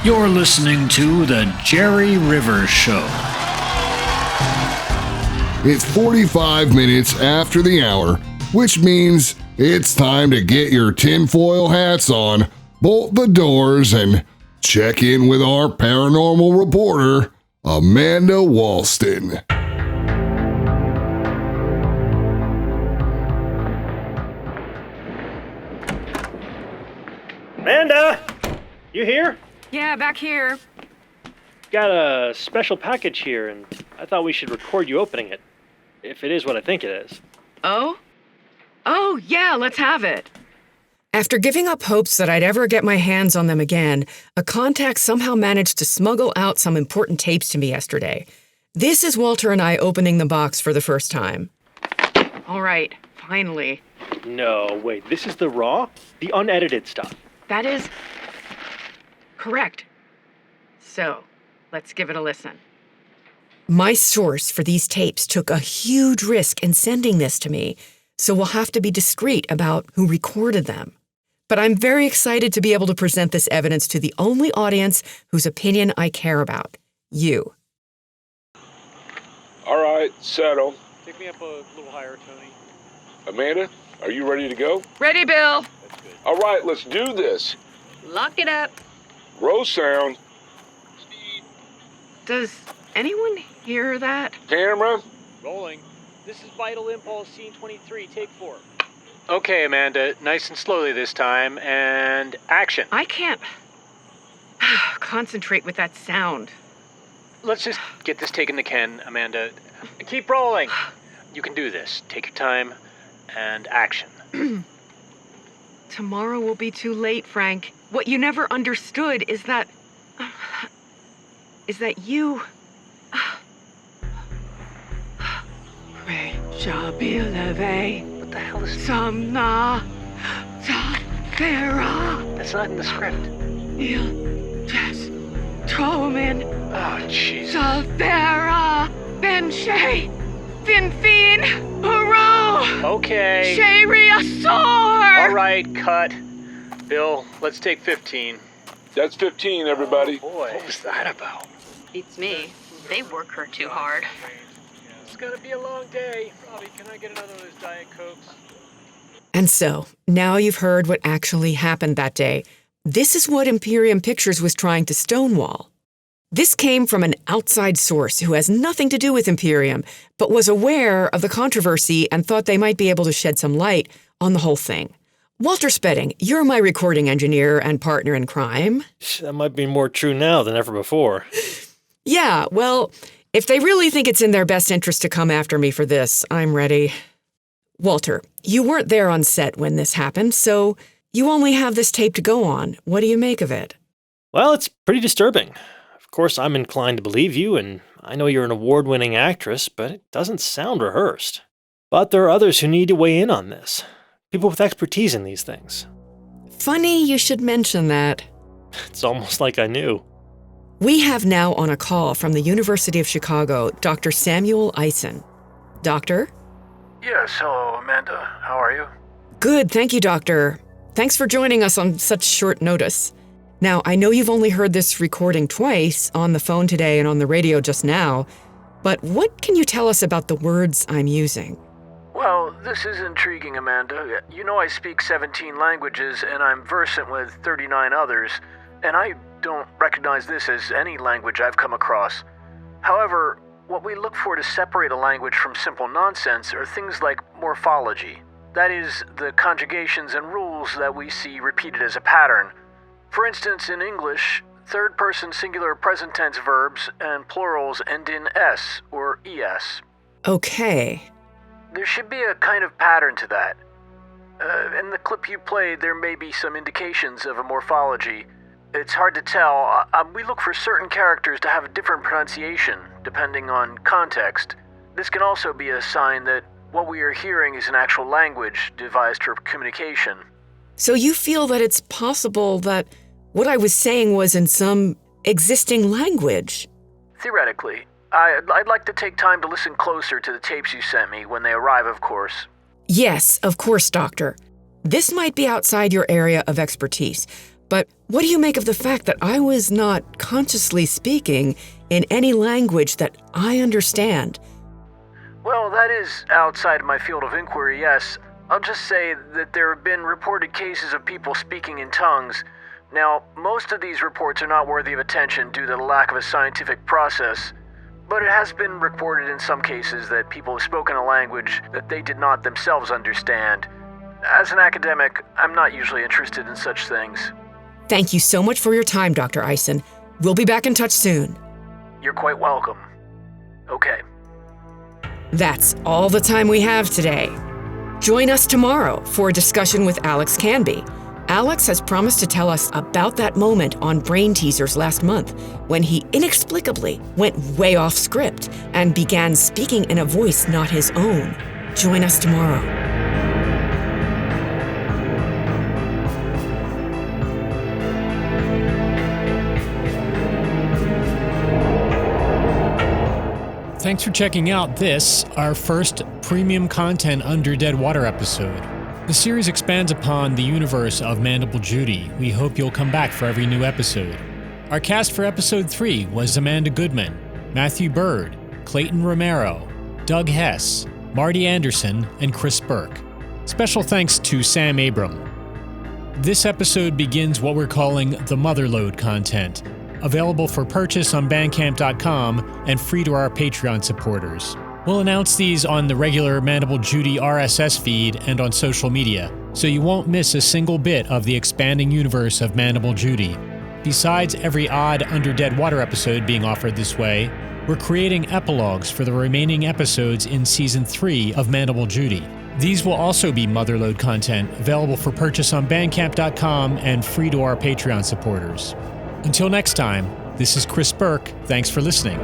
You're listening to The Jerry Rivers Show. It's 45 minutes after the hour, which means it's time to get your tinfoil hats on, bolt the doors, and check in with our paranormal reporter, Amanda Walston. Amanda! You here? Yeah, back here. Got a special package here, and I thought we should record you opening it. If it is what I think it is. Oh? Oh, yeah, let's have it. After giving up hopes that I'd ever get my hands on them again, a contact somehow managed to smuggle out some important tapes to me yesterday. This is Walter and I opening the box for the first time. All right, finally. No, wait, this is the raw? The unedited stuff. That is correct. So, let's give it a listen. My source for these tapes took a huge risk in sending this to me, so we'll have to be discreet about who recorded them. But I'm very excited to be able to present this evidence to the only audience whose opinion I care about, you. All right, settle. Take me up a little higher, Tony. Amanda, are you ready to go? Ready, Bill? That's good. All right, let's do this. Lock it up. Roll sound. Does anyone hear that? Camera. Rolling. This is Vital Impulse Scene 23, take 4. Okay, Amanda, nice and slowly this time, and action. I can't concentrate with that sound. Let's just get this taken to Ken, Amanda. Keep rolling. You can do this. Take your time, and action. Tomorrow will be too late, Frank. What you never understood is that you... What the hell is... Samna Thera That's not in the script. Jess Troman Oh, jeez. Salthera Benche Finfin Hurro Okay. Shariasaur. All right, cut. Bill, let's take 15. That's 15, everybody. Oh, boy. What was that about? Beats me. They work her too hard. It's gonna be a long day. Robbie, can I get another of those Diet Cokes? And so, now you've heard what actually happened that day. This is what Imperium Pictures was trying to stonewall. This came from an outside source who has nothing to do with Imperium, but was aware of the controversy and thought they might be able to shed some light on the whole thing. Walter Stedding, you're my recording engineer and partner in crime. That might be more true now than ever before. Yeah, well, if they really think it's in their best interest to come after me for this, I'm ready. Walter, you weren't there on set when this happened, so you only have this tape to go on. What do you make of it? Well, it's pretty disturbing. Of course, I'm inclined to believe you, and I know you're an award-winning actress, but it doesn't sound rehearsed. But there are others who need to weigh in on this. People with expertise in these things. Funny you should mention that. It's almost like I knew. We have now on a call from the University of Chicago, Dr. Samuel Eisen. Doctor? Yes, hello, Amanda. How are you? Good, thank you, Doctor. Thanks for joining us on such short notice. Now, I know you've only heard this recording twice, on the phone today and on the radio just now, but what can you tell us about the words I'm using? Well, this is intriguing, Amanda. You know I speak 17 languages, and I'm versant with 39 others, and I don't recognize this as any language I've come across. However, what we look for to separate a language from simple nonsense are things like morphology. That is, the conjugations and rules that we see repeated as a pattern. For instance, in English, third-person singular present tense verbs and plurals end in S or ES. Okay. There should be a kind of pattern to that. In the clip you played, there may be some indications of a morphology. It's hard to tell. We look for certain characters to have a different pronunciation, depending on context. This can also be a sign that what we are hearing is an actual language devised for communication. So you feel that it's possible that what I was saying was in some existing language? Theoretically. I'd like to take time to listen closer to the tapes you sent me when they arrive, of course. Yes, of course, Doctor. This might be outside your area of expertise, but what do you make of the fact that I was not consciously speaking in any language that I understand? Well, that is outside my field of inquiry, yes. I'll just say that there have been reported cases of people speaking in tongues. Now, most of these reports are not worthy of attention due to the lack of a scientific process, but it has been reported in some cases that people have spoken a language that they did not themselves understand. As an academic, I'm not usually interested in such things. Thank you so much for your time, Dr. Eisen. We'll be back in touch soon. You're quite welcome. Okay. That's all the time we have today. Join us tomorrow for a discussion with Alex Canby. Alex has promised to tell us about that moment on Brain Teasers last month when he inexplicably went way off script and began speaking in a voice not his own. Join us tomorrow. Thanks for checking out this, our first premium content Under Dead Water episode. The series expands upon the universe of Mandible Judy. We hope you'll come back for every new episode. Our cast for episode 3 was Amanda Goodman, Matthew Burd, Clayton Romero, Doug Hess, Marty Anderson, and Chris Burke. Special thanks to Sam Abram. This episode begins what we're calling the Motherlode content, available for purchase on Bandcamp.com and free to our Patreon supporters. We'll announce these on the regular Mandible Judy RSS feed and on social media, so you won't miss a single bit of the expanding universe of Mandible Judy. Besides every odd Under Dead Water episode being offered this way, we're creating epilogues for the remaining episodes in Season 3 of Mandible Judy. These will also be Motherlode content, available for purchase on Bandcamp.com and free to our Patreon supporters. Until next time, this is Chris Burke. Thanks for listening.